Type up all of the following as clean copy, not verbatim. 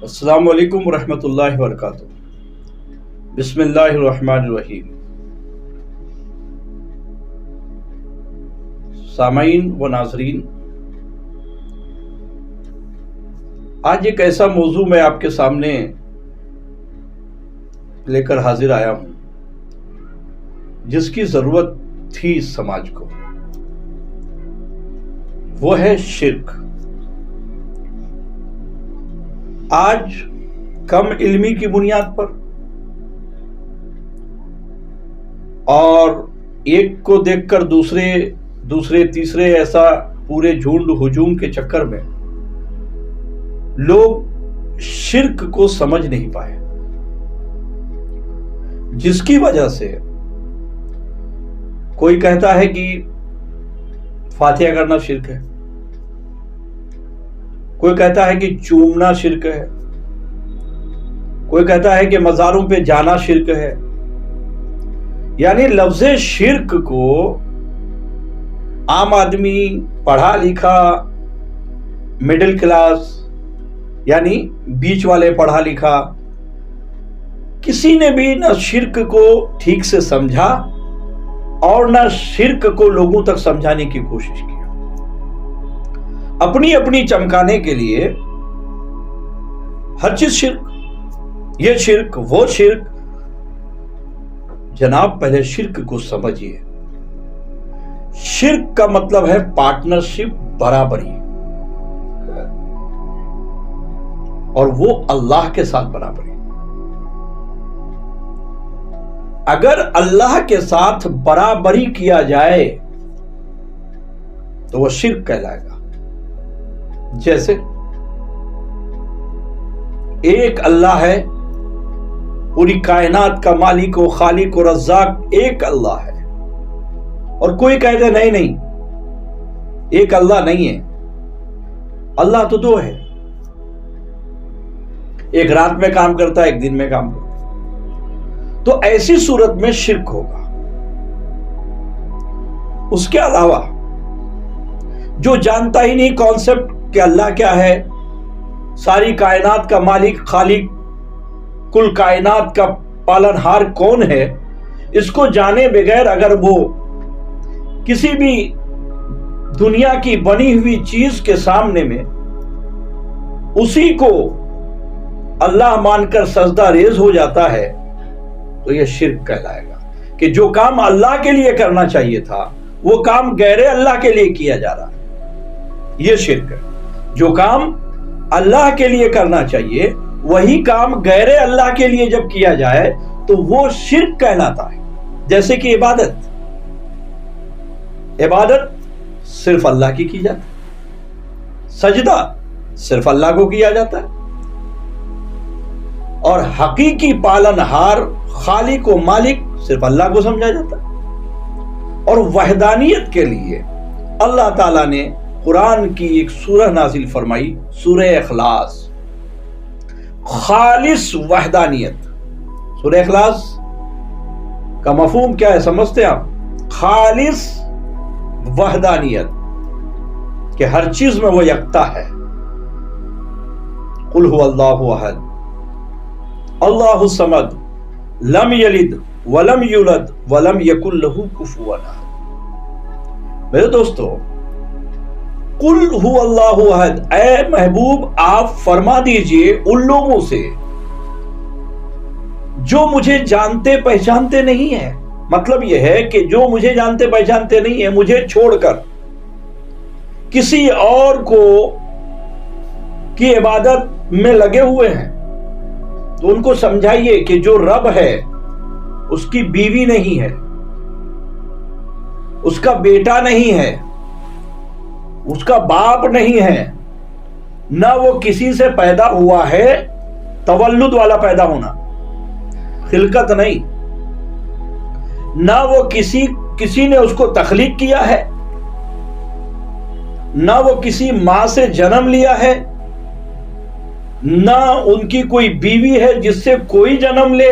السلام علیکم ورحمۃ اللہ وبرکاتہ۔ بسم اللہ الرحمن الرحیم۔ سامعین و ناظرین، آج ایک ایسا موضوع میں آپ کے سامنے لے کر حاضر آیا ہوں جس کی ضرورت تھی سماج کو، وہ ہے شرک۔ آج کم علمی کی بنیاد پر اور ایک کو دیکھ کر دوسرے تیسرے ایسا پورے جھنڈ ہجوم کے چکر میں لوگ شرک کو سمجھ نہیں پائے، جس کی وجہ سے کوئی کہتا ہے کہ فاتحہ کرنا شرک ہے، کوئی کہتا ہے کہ چومنا شرک ہے، کوئی کہتا ہے کہ مزاروں پہ جانا شرک ہے۔ یعنی لفظ شرک کو عام آدمی، پڑھا لکھا، مڈل کلاس یعنی بیچ والے پڑھا لکھا، کسی نے بھی نہ شرک کو ٹھیک سے سمجھا اور نہ شرک کو لوگوں تک سمجھانے کی کوشش کی۔ اپنی اپنی چمکانے کے لیے ہر چیز شرک، یہ شرک وہ شرک۔ جناب پہلے شرک کو سمجھیے۔ شرک کا مطلب ہے پارٹنرشپ، برابری، اور وہ اللہ کے ساتھ برابری۔ اگر اللہ کے ساتھ برابری کیا جائے تو وہ شرک کہلائے گا۔ جیسے ایک اللہ ہے، پوری کائنات کا مالک و خالق و رزاق ایک اللہ ہے، اور کوئی کہتے نہیں ایک اللہ نہیں ہے، اللہ تو دو ہے، ایک رات میں کام کرتا ہے، ایک دن میں کام کرتا ہے، تو ایسی صورت میں شرک ہوگا۔ اس کے علاوہ جو جانتا ہی نہیں کانسیپٹ کہ اللہ کیا ہے، ساری کائنات کا مالک خالق، کل کائنات کا پالنہار کون ہے، اس کو جانے بغیر اگر وہ کسی بھی دنیا کی بنی ہوئی چیز کے سامنے میں اسی کو اللہ مان کر سجدہ ریز ہو جاتا ہے تو یہ شرک کہلائے گا، کہ جو کام اللہ کے لیے کرنا چاہیے تھا وہ کام غیر اللہ کے لیے کیا جا رہا ہے، یہ شرک ہے۔ جو کام اللہ کے لیے کرنا چاہیے وہی کام غیر اللہ کے لیے جب کیا جائے تو وہ شرک کہلاتا ہے۔ جیسے کہ عبادت صرف اللہ کی جاتی ہے، سجدہ صرف اللہ کو کیا جاتا ہے، اور حقیقی پالنہار خالق و مالک صرف اللہ کو سمجھا جاتا ہے۔ اور وحدانیت کے لیے اللہ تعالیٰ نے قرآن کی ایک سورہ نازل فرمائی، سورہ اخلاص، خالص وحدانیت۔ سورہ اخلاص کا مفہوم کیا ہے سمجھتے ہیں آپ؟ خالص وحدانیت، کہ ہر چیز میں وہ یکتا ہے۔ قل هو اللہ احد اللہ الصمد لم یلد ولم یولد ولم یکن لہ کفوا احد۔ میرے دوستو، قل هو اللہ احد، اے محبوب آپ فرما دیجئے ان لوگوں سے جو مجھے جانتے پہچانتے نہیں ہیں۔ مطلب یہ ہے کہ جو مجھے جانتے پہچانتے نہیں ہیں، مجھے چھوڑ کر کسی اور کو کی عبادت میں لگے ہوئے ہیں، تو ان کو سمجھائیے کہ جو رب ہے اس کی بیوی نہیں ہے، اس کا بیٹا نہیں ہے، اس کا باپ نہیں ہے، نہ وہ کسی سے پیدا ہوا ہے، تولد والا پیدا ہونا، خلقت نہیں، نہ وہ کسی نے اس کو تخلیق کیا ہے، نہ وہ کسی ماں سے جنم لیا ہے، نہ ان کی کوئی بیوی ہے جس سے کوئی جنم لے،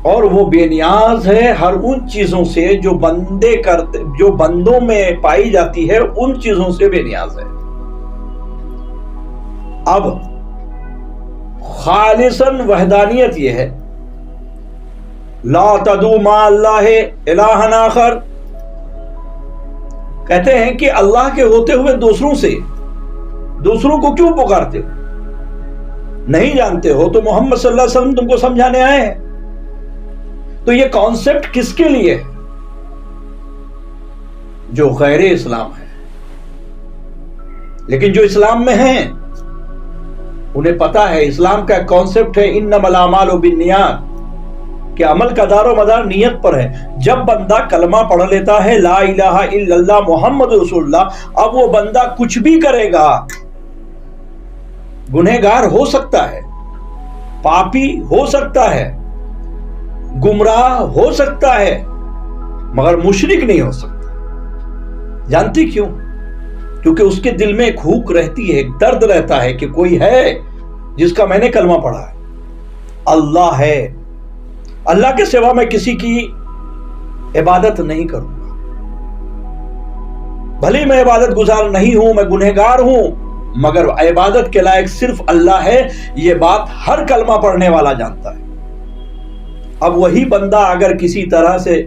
اور وہ بے نیاز ہے ہر ان چیزوں سے جو بندوں میں پائی جاتی ہے، ان چیزوں سے بے نیاز ہے۔ اب خالصاً وحدانیت یہ ہے، لا تدعو مع اللہ الہا آخر، کہتے ہیں کہ اللہ کے ہوتے ہوئے دوسروں کو کیوں پکارتے ہو؟ نہیں جانتے ہو تو محمد صلی اللہ علیہ وسلم تم کو سمجھانے آئے ہیں۔ تو یہ کانسیپٹ کس کے لیے ہے؟ جو غیر اسلام ہے، لیکن جو اسلام میں ہیں انہیں پتا ہے اسلام کا کانسیپٹ ہے انما الاعمال بالنیات، کہ عمل کا دار و مدار نیت پر ہے۔ جب بندہ کلمہ پڑھ لیتا ہے لا الہ الا اللہ محمد رسول اللہ، اب وہ بندہ کچھ بھی کرے گا، گنہگار ہو سکتا ہے، پاپی ہو سکتا ہے، گمراہ ہو سکتا ہے، مگر مشرک نہیں ہو سکتا۔ جانتی کیوں؟ کیونکہ اس کے دل میں ایک ہوک رہتی ہے، ایک درد رہتا ہے کہ کوئی ہے جس کا میں نے کلمہ پڑھا ہے، اللہ ہے، اللہ کے سوا میں کسی کی عبادت نہیں کروں گا، بھلے میں عبادت گزار نہیں ہوں، میں گنہگار ہوں، مگر عبادت کے لائق صرف اللہ ہے، یہ بات ہر کلمہ پڑھنے والا جانتا ہے۔ اب وہی بندہ اگر کسی طرح سے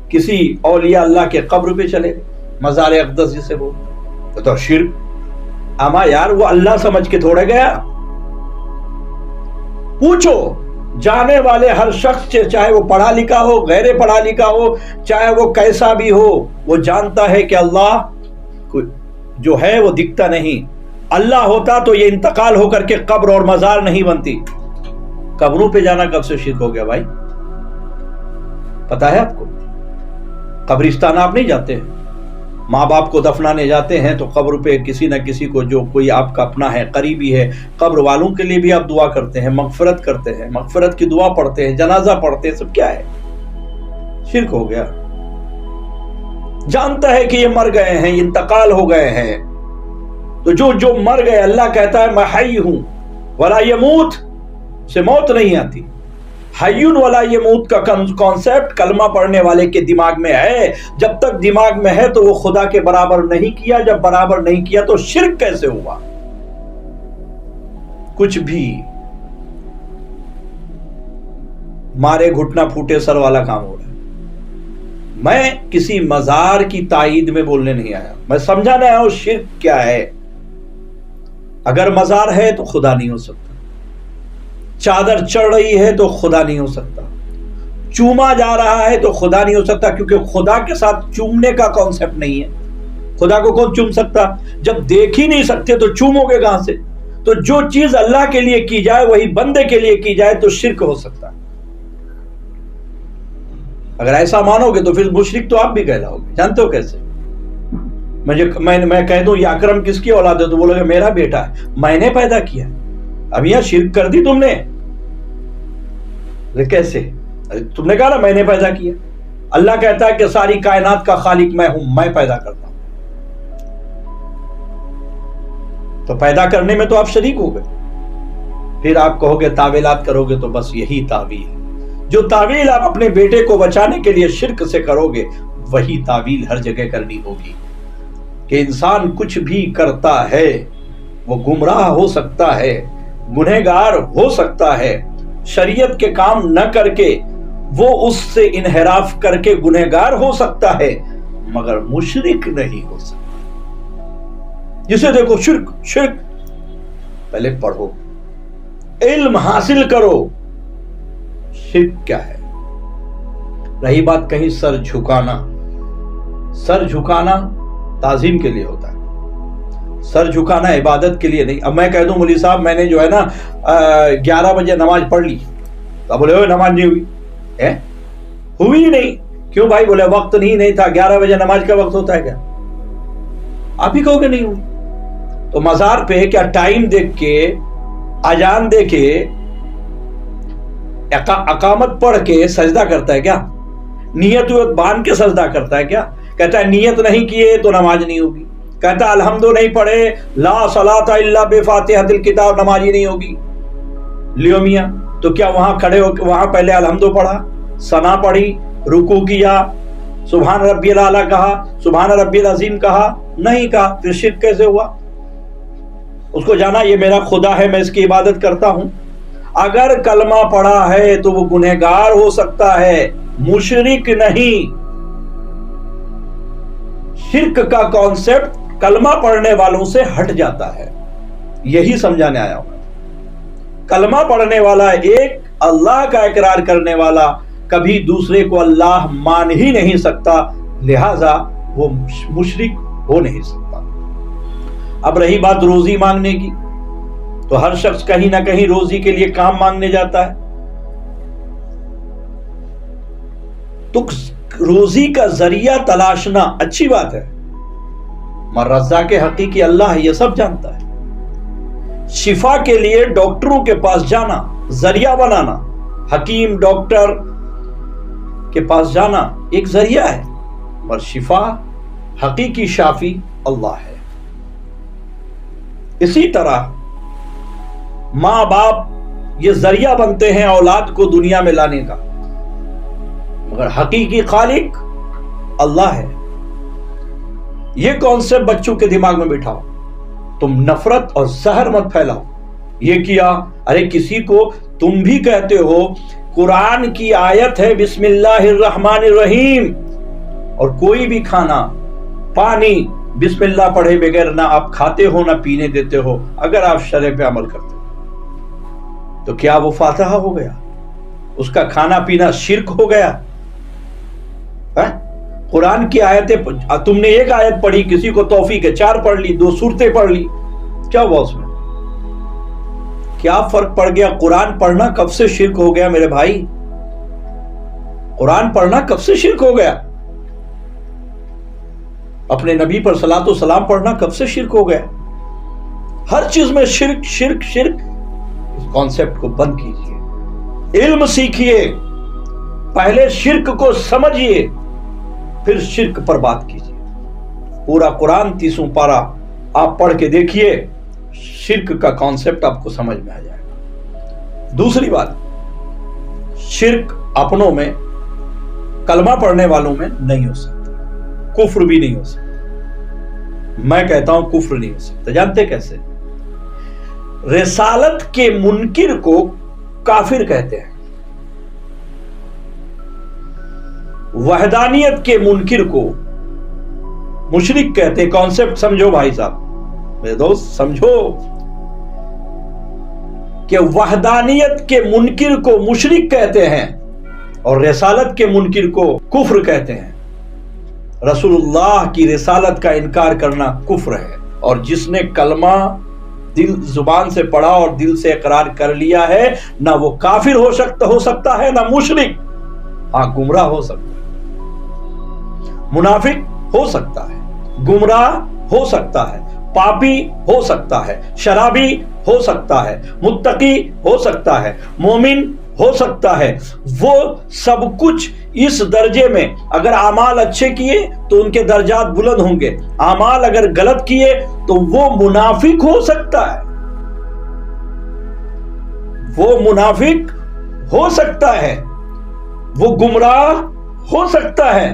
کسی اولیاء اللہ کے قبر پہ چلے، مزار اقدس جسے بول تو شرک، اما یار وہ اللہ سمجھ کے تھوڑے گیا۔ پوچھو جانے والے ہر شخص سے، چاہے وہ پڑھا لکھا ہو، غیر پڑھا لکھا ہو، چاہے وہ کیسا بھی ہو، وہ جانتا ہے کہ اللہ جو ہے وہ دکھتا نہیں۔ اللہ ہوتا تو یہ انتقال ہو کر کے قبر اور مزار نہیں بنتی۔ قبروں پہ جانا کب سے شرک ہو گیا بھائی؟ پتا ہے آپ کو؟ قبرستان آپ نہیں جاتے ہیں، ماں باپ کو دفنانے جاتے ہیں تو قبر پہ کسی نہ کسی کو، جو کوئی آپ کا اپنا ہے، قریبی ہے، قبر والوں کے لیے بھی آپ دعا کرتے ہیں، مغفرت کرتے ہیں، مغفرت کی دعا پڑھتے ہیں، جنازہ پڑھتے ہیں، سب کیا ہے؟ شرک ہو گیا۔ جانتا ہے کہ یہ مر گئے ہیں، انتقال ہو گئے ہیں، تو جو مر گئے، اللہ کہتا ہے میں حی ہوں ولا یموت، سے موت نہیں آتی۔ حیون ولا یموت کا کانسیپٹ کلمہ پڑھنے والے کے دماغ میں ہے۔ جب تک دماغ میں ہے تو وہ خدا کے برابر نہیں کیا، جب برابر نہیں کیا تو شرک کیسے ہوا؟ کچھ بھی مارے گھٹنا پھوٹے سر والا کام ہو رہا ہے۔ میں کسی مزار کی تائید میں بولنے نہیں آیا، میں سمجھانے آیا ہوں شرک کیا ہے۔ اگر مزار ہے تو خدا نہیں ہو سکتا، چادر چڑھ رہی ہے تو خدا نہیں ہو سکتا، چوما جا رہا ہے تو خدا نہیں ہو سکتا، کیونکہ خدا کے ساتھ چومنے کا کانسیپٹ نہیں ہے۔ خدا کو کون چوم سکتا؟ جب دیکھ ہی نہیں سکتے تو چومو گے کہاں سے؟ تو جو چیز اللہ کے لیے کی جائے وہی بندے کے لیے کی جائے تو شرک ہو سکتا ہے۔ اگر ایسا مانو گے تو پھر مشرک تو آپ بھی کہلاؤ گے۔ جانتے ہو کیسے؟ میں کہہ دوں یہ اکرم کس کی اولاد ہے تو بولو گے میرا بیٹا ہے، میں نے پیدا کیا۔ اب یہاں شرک کر دی تم نے۔ کیسے؟ تم نے کہا نا میں نے پیدا کیا۔ اللہ کہتا ہے کہ ساری کائنات کا خالق میں ہوں، میں پیدا کرتا ہوں۔ تو پیدا کرنے میں تو آپ شریک ہو گئے۔ پھر آپ کہو گے تعویلات کرو گے تو بس یہی تعویل، جو تعویل آپ اپنے بیٹے کو بچانے کے لیے شرک سے کرو گے وہی تعویل ہر جگہ کرنی ہوگی۔ کہ انسان کچھ بھی کرتا ہے وہ گمراہ ہو سکتا ہے، گنہگار ہو سکتا ہے، شریعت کے کام نہ کر کے وہ اس سے انحراف کر کے گنہگار ہو سکتا ہے، مگر مشرک نہیں ہو سکتا۔ جسے دیکھو شرک، پہلے پڑھو، علم حاصل کرو شرک کیا ہے۔ رہی بات کہیں سر جھکانا تعظیم کے لیے ہوتا ہے، سر جھکانا عبادت کے لیے نہیں۔ اب میں کہہ دوں مولوی صاحب میں نے جو ہے نا 11 بجے نماز پڑھ لی، تو بولے ہوئے نماز نہیں ہوئی نہیں۔ کیوں بھائی؟ بولے وقت نہیں تھا۔ 11 بجے نماز کا وقت ہوتا ہے کیا؟ آپ ہی کہو گے نہیں ہوئی۔ تو مزار پہ کیا ٹائم دیکھ کے، اذان دے کے، اقامت پڑھ کے سجدہ کرتا ہے کیا؟ نیت باندھ کے سجدہ کرتا ہے کیا؟ کہتا ہے نیت نہیں کیے تو نماز نہیں ہوگی، کہتا ہے الحمد نہیں پڑھے، لا صلاۃ الا بفاتحۃ الکتاب، نماز ہی نہیں ہوگی۔ لیو میاں، تو کیا وہاں کھڑے ہو کے وہاں پہلے الحمد پڑھا، ثنا پڑھی، رکوع کیا، سبحان ربی الاعلیٰ کہا، سبحان ربی العظیم کہا؟ نہیں کہا، پھر شرک کیسے ہوا؟ اس کو جانا یہ میرا خدا ہے، میں اس کی عبادت کرتا ہوں. اگر کلمہ پڑھا ہے تو وہ گنہگار ہو سکتا ہے، مشرک نہیں. شرک کا کانسیپٹ کلمہ پڑھنے والوں سے ہٹ جاتا ہے، یہی سمجھانے آیا ہوں. کلمہ پڑھنے والا ایک اللہ کا اقرار کرنے والا کبھی دوسرے کو اللہ مان ہی نہیں سکتا، لہذا وہ مشرک ہو نہیں سکتا. اب رہی بات روزی مانگنے کی، تو ہر شخص کہیں نہ کہیں روزی کے لیے کام مانگنے جاتا ہے. تو روزی کا ذریعہ تلاشنا اچھی بات ہے، مگر رزاق حقیقی اللہ ہے، یہ سب جانتا ہے. شفا کے لیے ڈاکٹروں کے پاس جانا، ذریعہ بنانا، حکیم ڈاکٹر کے پاس جانا ایک ذریعہ ہے، مگر شفا حقیقی شافی اللہ ہے. اسی طرح ماں باپ یہ ذریعہ بنتے ہیں اولاد کو دنیا میں لانے کا، مگر حقیقی خالق اللہ ہے. یہ کانسیپٹ بچوں کے دماغ میں بٹھاؤ. تم نفرت اور زہر مت پھیلاؤ. یہ کیا، ارے کسی کو تم بھی کہتے ہو، قرآن کی آیت ہے بسم اللہ الرحمن الرحیم، اور کوئی بھی کھانا پانی بسم اللہ پڑھے بغیر نہ آپ کھاتے ہو نہ پینے دیتے ہو. اگر آپ شرع پہ عمل کرتے ہو تو کیا وہ فاتحہ ہو گیا؟ اس کا کھانا پینا شرک ہو گیا؟ قرآن کی آیتیں تم نے ایک آیت پڑھی، کسی کو توفیق ہے 4 پڑھ لی، 2 سورتیں پڑھ لی، کیا ہوا اس میں؟ کیا فرق پڑ گیا؟ قرآن پڑھنا کب سے شرک ہو گیا میرے بھائی؟ قرآن پڑھنا کب سے شرک ہو گیا؟ اپنے نبی پر صلاۃ و سلام پڑھنا کب سے شرک ہو گیا؟ ہر چیز میں شرک شرک شرک. اس کانسیپٹ کو بند کیجئے، علم سیکھیے، پہلے شرک کو سمجھیے، پھر شرک پر بات کیجئے. پورا قرآن 30 پارہ آپ پڑھ کے دیکھیے، شرک کا کانسیپٹ آپ کو سمجھ میں آ جائے گا. دوسری بات، شرک اپنوں میں، کلمہ پڑھنے والوں میں نہیں ہو سکتا، کفر بھی نہیں ہو سکتا. میں کہتا ہوں کفر نہیں ہو سکتا. جانتے کیسے؟ رسالت کے منکر کو کافر کہتے ہیں، وحدانیت کے منکر کو مشرک کہتے ہیں. کانسیپٹ سمجھو بھائی صاحب، میرے دوست سمجھو کہ وحدانیت کے منکر کو مشرک کہتے ہیں اور رسالت کے منکر کو کفر کہتے ہیں. رسول اللہ کی رسالت کا انکار کرنا کفر ہے، اور جس نے کلمہ دل زبان سے پڑھا اور دل سے اقرار کر لیا ہے، نہ وہ کافر ہو سکتا ہے، نہ مشرک. ہاں گمراہ ہو سکتا ہے، منافق ہو سکتا ہے، گمراہ ہو سکتا ہے، پاپی ہو سکتا ہے، شرابی ہو سکتا ہے، متقی ہو سکتا ہے، مومن ہو سکتا ہے. وہ سب کچھ اس درجے میں، اگر اعمال اچھے کیے تو ان کے درجات بلند ہوں گے، اعمال اگر غلط کیے تو وہ منافق ہو سکتا ہے، وہ منافق ہو سکتا ہے، وہ گمراہ ہو سکتا ہے،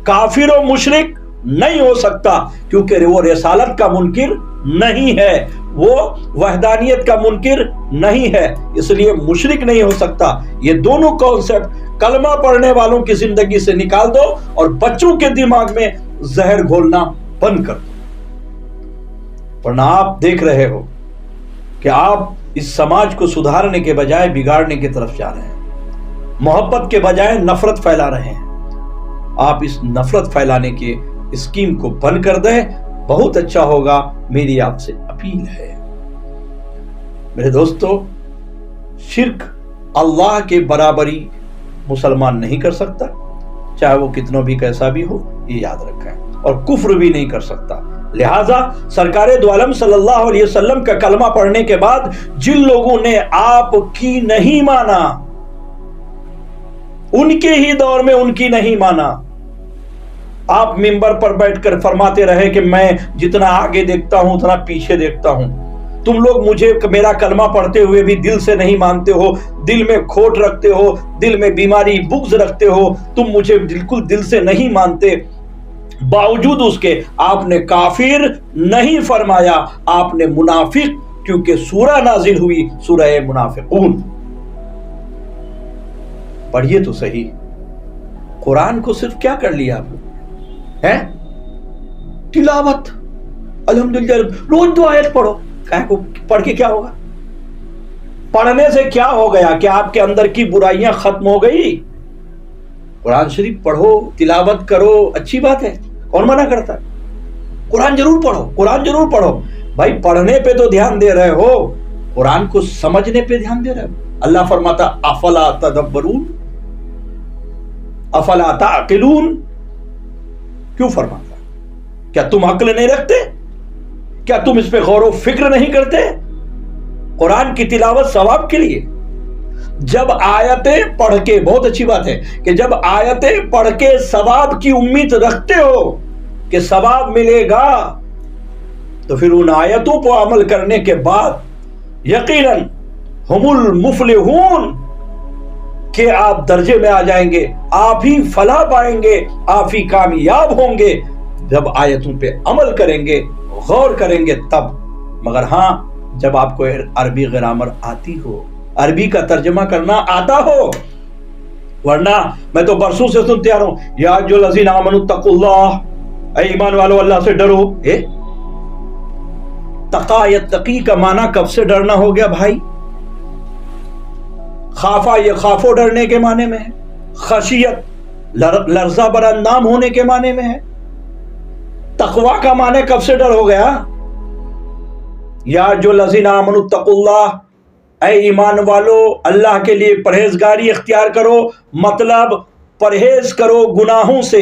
کافر و مشرک نہیں ہو سکتا، کیونکہ وہ رسالت کا منکر نہیں ہے، وہ وحدانیت کا منکر نہیں ہے، اس لیے مشرک نہیں ہو سکتا. یہ دونوں کانسیپٹ کلمہ پڑھنے والوں کی زندگی سے نکال دو اور بچوں کے دماغ میں زہر گھولنا بند کر دو. ورنہ آپ دیکھ رہے ہو کہ آپ اس سماج کو سدھارنے کے بجائے بگاڑنے کی طرف جا رہے ہیں، محبت کے بجائے نفرت پھیلا رہے ہیں. آپ اس نفرت پھیلانے کے اسکیم کو بند کر دیں، بہت اچھا ہوگا. میری آپ سے اپیل ہے. میرے دوستو، شرک اللہ کے برابری مسلمان نہیں کر سکتا، چاہے وہ کتنا بھی کیسا بھی ہو، یہ یاد رکھیں، اور کفر بھی نہیں کر سکتا. لہٰذا سرکار دو عالم صلی اللہ علیہ وسلم کا کلمہ پڑھنے کے بعد جن لوگوں نے آپ کی نہیں مانا، ان کے ہی دور میں ان کی نہیں مانا، آپ منبر پر بیٹھ کر فرماتے رہے کہ میں جتنا آگے دیکھتا ہوں اتنا پیچھے دیکھتا ہوں، تم لوگ مجھے میرا کلمہ پڑھتے ہوئے بھی دل سے نہیں مانتے ہو، دل میں کھوٹ رکھتے ہو، دل میں بیماری بغض رکھتے ہو، تم مجھے بالکل دل سے نہیں مانتے، باوجود اس کے آپ نے کافر نہیں فرمایا، آپ نے منافق، کیونکہ سورہ نازل ہوئی سورہ منافقون۔ پڑھیے تو صحیح، قرآن کو صرف کیا کر لیا آپ نے؟ ہے تلاوت، الحمدللہ، روز 2 آیت پڑھو، پڑھ کے کیا ہوگا؟ پڑھنے سے کیا ہو گیا کہ آپ کے اندر کی برائیاں ختم ہو گئی؟ قرآن شریف پڑھو، تلاوت کرو، اچھی بات ہے، کون منع کرتا ہے؟ قرآن ضرور پڑھو، قرآن ضرور پڑھو۔ بھائی پڑھنے پہ تو دھیان دے رہے ہو، قرآن کو سمجھنے پہ دھیان دے رہے ہو؟ اللہ فرماتا افلا تدبرون افلا تعقلون، کیوں فرماتا؟ کیا تم عقل نہیں رکھتے؟ کیا تم اس پہ غور و فکر نہیں کرتے؟ قرآن کی تلاوت ثواب کے لیے، جب آیتیں پڑھ کے، بہت اچھی بات ہے کہ جب آیتیں پڑھ کے ثواب کی امید رکھتے ہو کہ ثواب ملے گا، تو پھر ان آیتوں کو عمل کرنے کے بعد یقیناً ہم المفلحون کہ آپ درجے میں آ جائیں گے، آپ ہی فلاح پائیں گے، آپ ہی کامیاب ہوں گے جب آیتوں پہ عمل کریں گے، غور کریں گے تب۔ مگر ہاں، جب آپ کو عربی گرامر آتی ہو، عربی کا ترجمہ کرنا آتا ہو، ورنہ میں تو برسوں سے سنتے آ رہا ہوں، یا جو الذین آمنوا اتقوا اللہ، اے ایمان والو اللہ سے ڈرو۔ تقا یتقی کا معنی کب سے ڈرنا ہو گیا بھائی؟ خافا یخافو ڈرنے کے معنی میں ہے، خشیت لرزہ بر اندام ہونے کے معنی میں ہے۔ تقوی کا معنی کب سے ڈر ہو گیا؟ یا جو الذین آمنوا اتقوا اللہ، اے ایمان والو اللہ کے لیے پرہیزگاری اختیار کرو، مطلب پرہیز کرو گناہوں سے،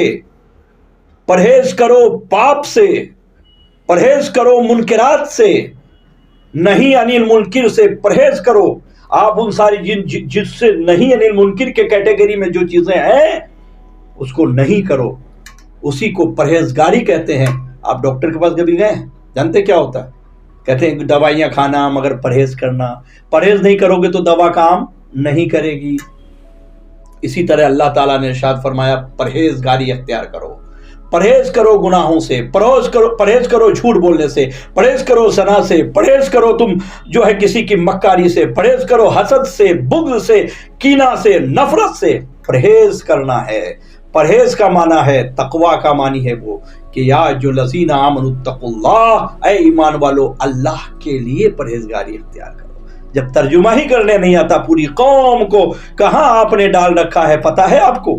پرہیز کرو پاپ سے، پرہیز کرو منکرات سے، نہیں انل منکر سے پرہیز کرو۔ آپ ان ساری جس سے نہیں انل منکر کے کیٹیگری میں جو چیزیں ہیں اس کو نہیں کرو، اسی کو پرہیزگاری کہتے ہیں۔ آپ ڈاکٹر کے پاس کبھی گئے ہیں؟ جانتے کیا ہوتا ہے؟ کہتے ہیں دوائیاں کھانا مگر پرہیز کرنا، پرہیز نہیں کرو گے تو دوا کام نہیں کرے گی۔ اسی طرح اللہ تعالیٰ نے ارشاد فرمایا پرہیزگاری اختیار کرو، پرہیز کرو گناہوں سے، پرہیز کرو جھوٹ بولنے سے، پرہیز کرو زنا سے، پرہیز کرو تم جو ہے کسی کی مکاری سے، پرہیز کرو حسد سے، بغض سے، کینہ سے، نفرت سے، پرہیز کرنا ہے۔ پرہیز کا معنی ہے، تقوی کا معنی ہے وہ کہ یا جو الذین آمنوا اتقوا اللہ، اے ایمان والو اللہ کے لیے پرہیزگاری اختیار کرو۔ جب ترجمہ ہی کرنے نہیں آتا، پوری قوم کو کہاں آپ نے ڈال رکھا ہے پتہ ہے آپ کو؟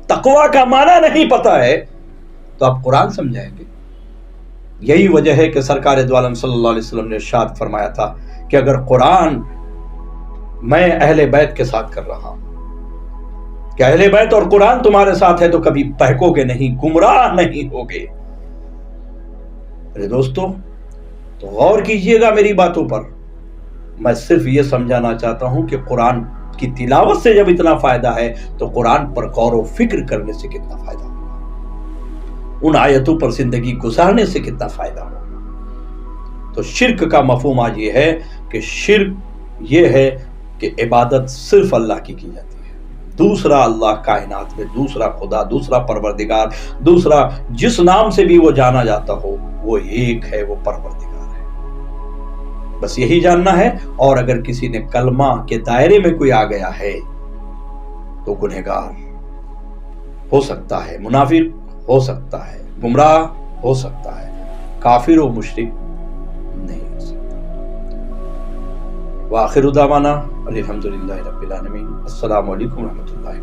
تقوی کا معنی نہیں پتہ ہے تو آپ قرآن سمجھائیں گے؟ یہی وجہ ہے کہ سرکار دو عالم صلی اللہ علیہ وسلم نے ارشاد فرمایا تھا کہ اگر قرآن میں اہل بیت کے ساتھ کر رہا ہوں، کہ اہل بیت اور قرآن تمہارے ساتھ ہے تو کبھی بہکو گے نہیں، گمراہ نہیں ہوگے۔ میرے دوستو، تو غور کیجئے گا میری باتوں پر۔ میں صرف یہ سمجھانا چاہتا ہوں کہ قرآن کی تلاوت سے جب اتنا فائدہ ہے تو قرآن پر غور و فکر کرنے سے کتنا فائدہ ہوگا، ان آیتوں پر زندگی گزارنے سے کتنا فائدہ ہوگا۔ تو شرک کا مفہوم آج یہ ہے کہ شرک یہ ہے کہ عبادت صرف اللہ کی جاتی ہے، دوسرا اللہ کائنات میں، دوسرا خدا، دوسرا پروردگار، دوسرا جس نام سے بھی وہ جانا جاتا ہو وہ ایک ہے، وہ پروردگار ہے۔ بس یہی جاننا ہے۔ اور اگر کسی نے کلمہ کے دائرے میں کوئی آ گیا ہے تو گنہگار ہو سکتا ہے، منافق ہو سکتا ہے، گمراہ ہو سکتا ہے، کافر و مشرک نہیں ہو سکتا۔ وآخر دعوانا الحمدللہ رب العالمین۔ السلام علیکم ورحمۃ اللہ۔